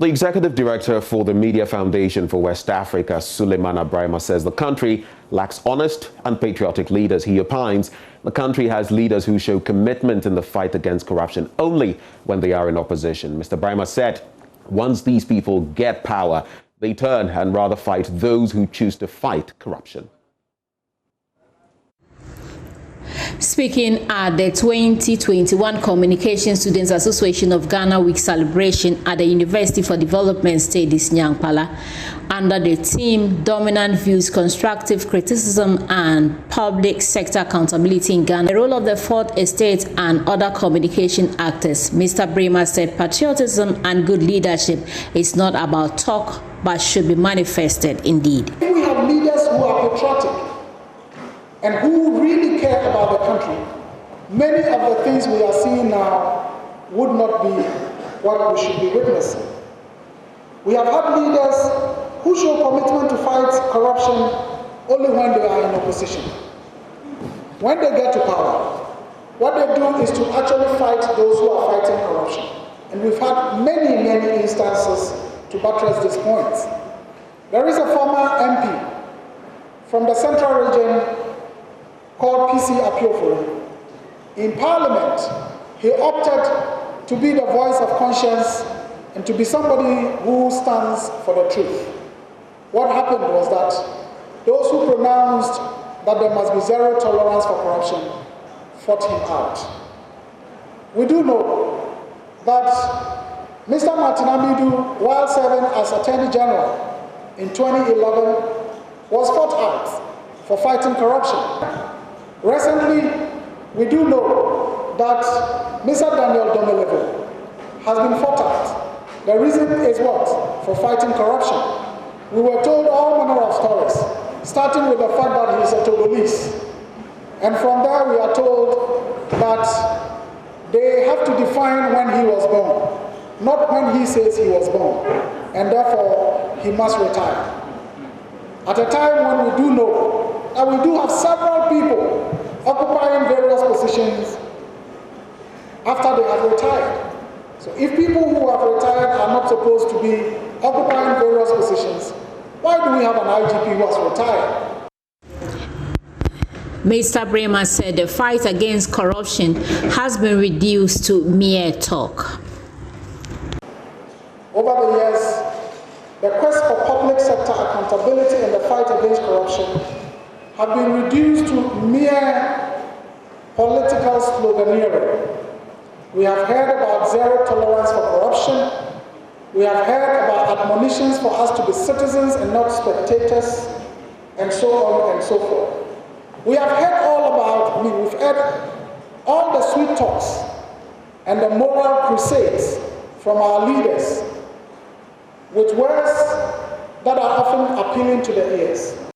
The executive director for the Media Foundation for West Africa, Suleiman Abrahima, says the country lacks honest and patriotic leaders. He opines the country has leaders who show commitment in the fight against corruption only when they are in opposition. Mr. Abrahima said once these people get power, they turn and rather fight those who choose to fight corruption. Speaking at the 2021 Communication Students Association of Ghana Week celebration at the University for Development Studies, Nyankpala, under the theme Dominant Views, Constructive Criticism and Public Sector Accountability in Ghana, the role of the Fourth Estate and other communication actors, Mr. Abrahima said patriotism and good leadership is not about talk but should be manifested indeed. We have leaders who are patriotic and who really care about the country. Many of the things we are seeing now would not be what we should be witnessing. We have had leaders who show commitment to fight corruption only when they are in opposition. When they get to power, what they do is to actually fight those who are fighting corruption. And we've had many, many instances to buttress this point. There is a former MP from the Central Region called PC Apiofo. In Parliament, he opted to be the voice of conscience and to be somebody who stands for the truth. What happened was that those who pronounced that there must be zero tolerance for corruption fought him out. We do know that Mr. Martin Amidu, while serving as Attorney General in 2011, was fought out for fighting corruption. Recently, we do know that Mr. Daniel Domelevo has been fought out. The reason is what? For fighting corruption. We were told all manner of stories, starting with the fact that he is a Togolese. And from there we are told that they have to define when he was born, not when he says he was born, and therefore he must retire. At a time when we do know that we do have several people occupying various positions after they have retired. So if people who have retired are not supposed to be occupying various positions, why do we have an IGP who has retired? Mr. Abrahima said the fight against corruption has been reduced to mere talk. Over the years, the quest for public sector accountability and the fight against corruption have been reduced to mere political sloganeering. We have heard about zero tolerance for corruption. We have heard about admonitions for us to be citizens and not spectators, and so on and so forth. We have heard all about, we've heard all the sweet talks and the moral crusades from our leaders with words that are often appealing to the ears.